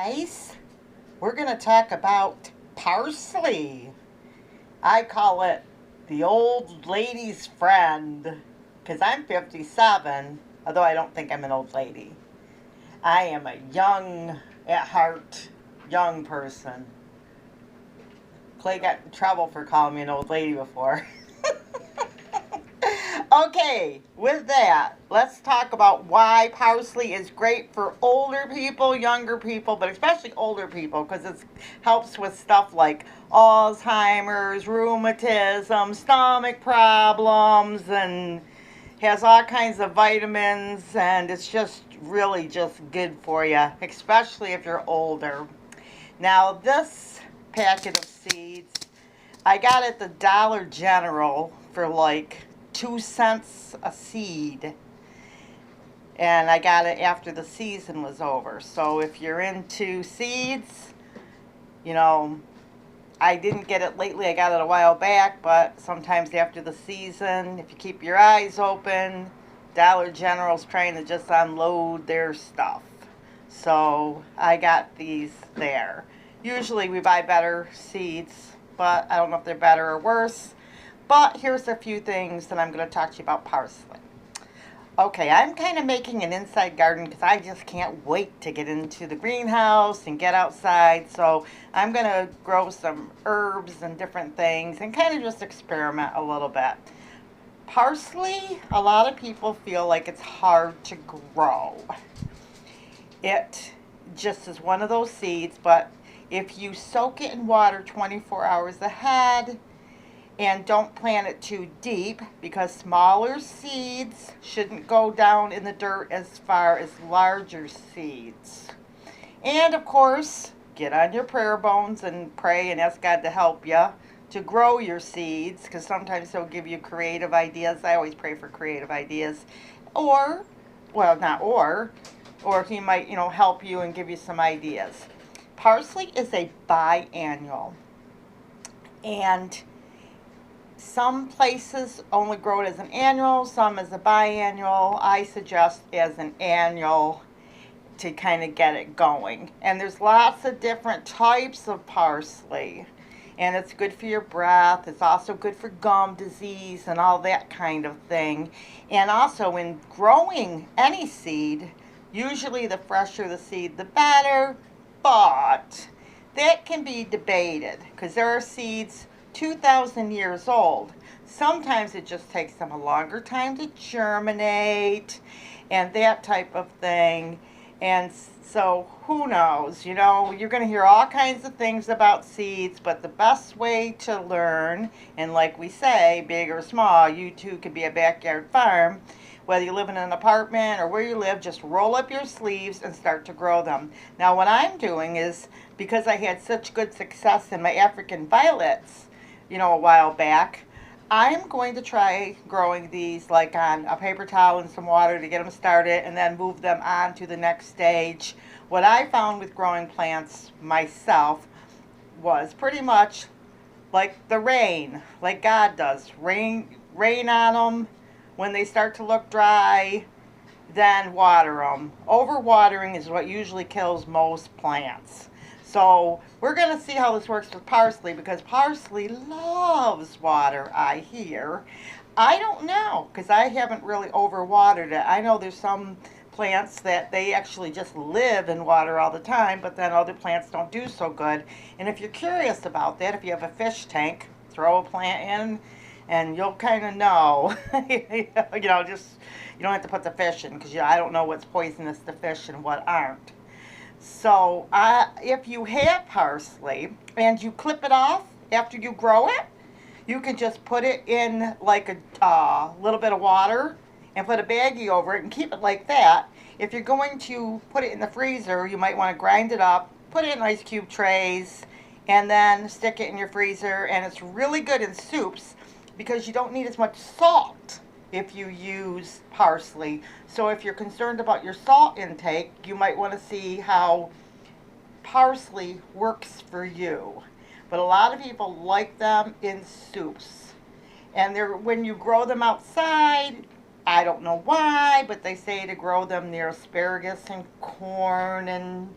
guys. We're going to talk about parsley. I call it the old lady's friend because I'm 57, although I don't think I'm an old lady. I am a young, at heart, young person. Clay got in trouble for calling me an old lady before. Okay, with that, let's talk about why parsley is great for older people, younger people, but especially older people because it helps with stuff like Alzheimer's, rheumatism, stomach problems, and has all kinds of vitamins, and it's just really just good for you, especially if you're older. Now, this packet of seeds, I got at the Dollar General for like 2 cents a seed, and I got it after the season was over. So if you're into seeds, you know, I didn't get it lately, I got it a while back, but sometimes after the season, if you keep your eyes open, Dollar General's trying to just unload their stuff. So I got these there. Usually we buy better seeds, but I don't know if they're better or worse. But here's a few things that I'm going to talk to you about parsley. Okay, I'm kind of making an inside garden because I just can't wait to get into the greenhouse and get outside. So I'm going to grow some herbs and different things and kind of just experiment a little bit. Parsley, a lot of people feel like it's hard to grow. It just is one of those seeds, but if you soak it in water 24 hours ahead, and don't plant it too deep because smaller seeds shouldn't go down in the dirt as far as larger seeds. And of course, get on your prayer bones and pray and ask God to help you to grow your seeds, because sometimes he'll give you creative ideas. I always pray for creative ideas. Or, well, not or he might, help you and give you some ideas. Parsley is a biannual. And some places only grow it as an annual, some as a biannual. I suggest as an annual to kind of get it going. And there's lots of different types of parsley. And it's good for your breath. It's also good for gum disease and all that kind of thing. And also in growing any seed, usually the fresher the seed, the better. But that can be debated because there are seeds 2,000 years old. Sometimes it just takes them a longer time to germinate and that type of thing. And so who knows, you're going to hear all kinds of things about seeds, but the best way to learn, and like we say, big or small, you too could be a backyard farm. Whether you live in an apartment or where you live, just roll up your sleeves and start to grow them. Now what I'm doing is, because I had such good success in my African violets, a while back, I'm going to try growing these like on a paper towel and some water to get them started and then move them on to the next stage. What I found with growing plants myself was pretty much like the rain, like God does. Rain on them. When they start to look dry, then water them. Overwatering is what usually kills most plants. So we're going to see how this works with parsley, because parsley loves water, I hear. I don't know, because I haven't really overwatered it. I know there's some plants that they actually just live in water all the time, but then other plants don't do so good. And if you're curious about that, if you have a fish tank, throw a plant in and you'll kind of know. Just you don't have to put the fish in, because I don't know what's poisonous to fish and what aren't. So if you have parsley and you clip it off after you grow it, you can just put it in like a little bit of water and put a baggie over it and keep it like that. If you're going to put it in the freezer, you might want to grind it up, put it in ice cube trays, and then stick it in your freezer. And it's really good in soups because you don't need as much salt if you use parsley. So if you're concerned about your salt intake, you might want to see how parsley works for you. But a lot of people like them in soups. And when you grow them outside, I don't know why, but they say to grow them near asparagus and corn and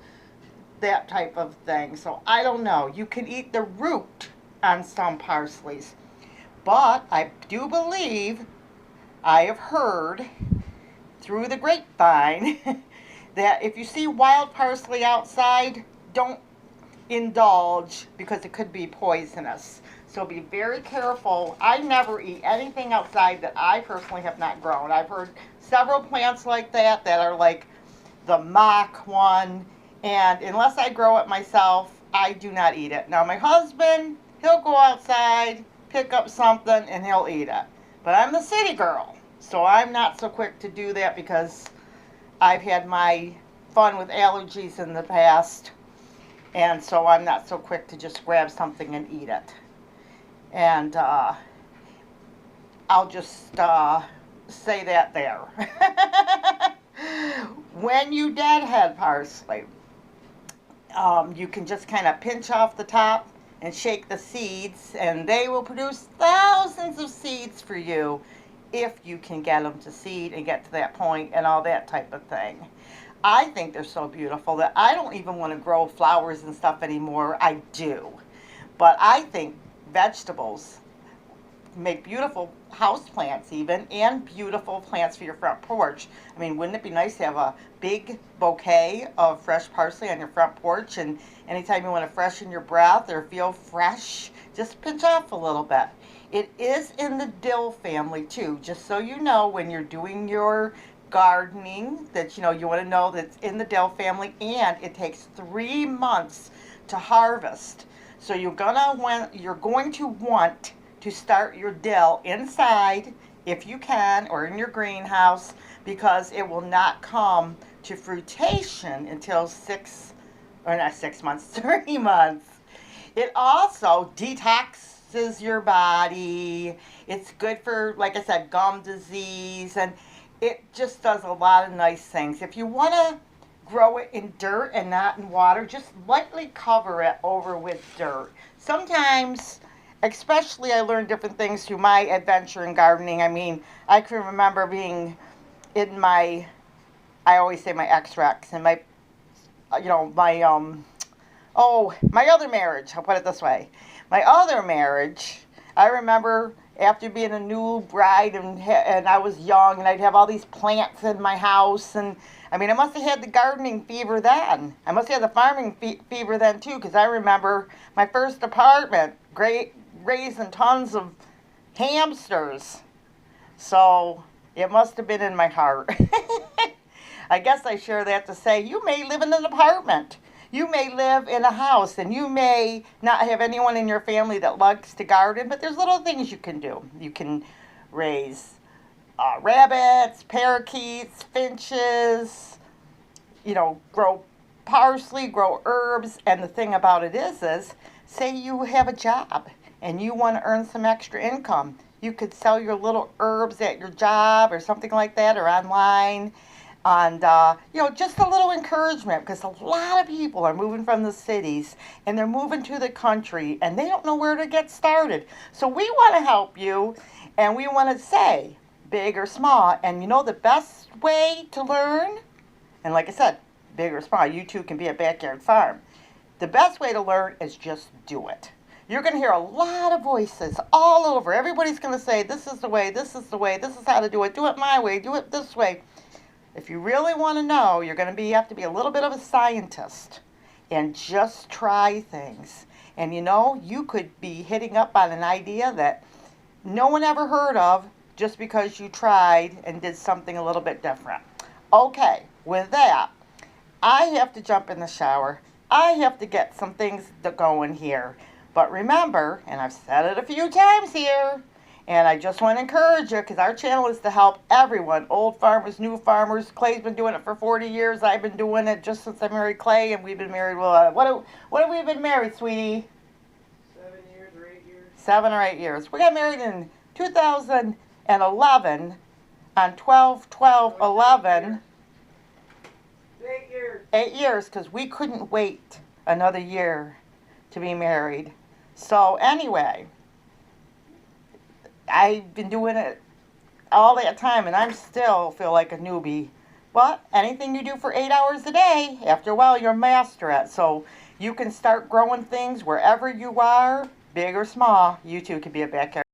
that type of thing. So I don't know. You can eat the root on some parsleys. But I do believe, I have heard through the grapevine, that if you see wild parsley outside, don't indulge because it could be poisonous. So be very careful. I never eat anything outside that I personally have not grown. I've heard several plants like that are like the mock one, and unless I grow it myself, I do not eat it. Now my husband, he'll go outside, pick up something, and he'll eat it. But I'm the city girl, so I'm not so quick to do that because I've had my fun with allergies in the past, and so I'm not so quick to just grab something and eat it. And I'll just say that there. When you deadhead parsley, you can just kind of pinch off the top and shake the seeds, and they will produce thousands of seeds for you if you can get them to seed and get to that point and all that type of thing. I think they're so beautiful that I don't even want to grow flowers and stuff anymore. I do. But I think vegetables make beautiful house plants even, and beautiful plants for your front porch. I mean, wouldn't it be nice to have a big bouquet of fresh parsley on your front porch, and anytime you want to freshen your breath or feel fresh, just pinch off a little bit. It is in the dill family too, just so you know when you're doing your gardening that you want to know that it's in the dill family, and it takes 3 months to harvest. So you're going to want to start your dill inside if you can, or in your greenhouse, because it will not come to fruitation until 3 months. It also detoxes your body. It's good for, like I said, gum disease, and it just does a lot of nice things. If you want to grow it in dirt and not in water, just lightly cover it over with dirt. Sometimes, especially, I learned different things through my adventure in gardening. I mean, I can remember being in my, I always say my ex-rex, and my, my other marriage, I'll put it this way. My other marriage, I remember after being a new bride, and I was young, and I'd have all these plants in my house, and I mean, I must have had the gardening fever then. I must have had the farming fever then too, because I remember my first apartment, raising tons of hamsters. So it must have been in my heart. I guess I share that to say, you may live in an apartment. You may live in a house, and you may not have anyone in your family that likes to garden, but there's little things you can do. You can raise rabbits, parakeets, finches, grow parsley, grow herbs. And the thing about it is say you have a job and you want to earn some extra income. You could sell your little herbs at your job or something like that, or online. And, just a little encouragement, because a lot of people are moving from the cities and they're moving to the country and they don't know where to get started. So we want to help you, and we want to say, big or small. And the best way to learn, and like I said, big or small, you too can be a backyard farm. The best way to learn is just do it. You're going to hear a lot of voices all over. Everybody's going to say, this is the way, this is the way, this is how to do it my way, do it this way. If you really want to know, you're going to have to be a little bit of a scientist and just try things. And you could be hitting up on an idea that no one ever heard of just because you tried and did something a little bit different. Okay, with that, I have to jump in the shower. I have to get some things going here. But remember, and I've said it a few times here, and I just want to encourage you, because our channel is to help everyone, old farmers, new farmers. Clay's been doing it for 40 years. I've been doing it just since I married Clay, and we've been married, what have we been married, sweetie? 7 years or 8 years. 7 or 8 years. We got married in 2011 on 12/12/11. 8 years. 8 years, because we couldn't wait another year to be married. So anyway, I've been doing it all that time, and I still feel like a newbie. But anything you do for 8 hours a day, after a while, you'll master it. So you can start growing things wherever you are, big or small. You too can be a backyard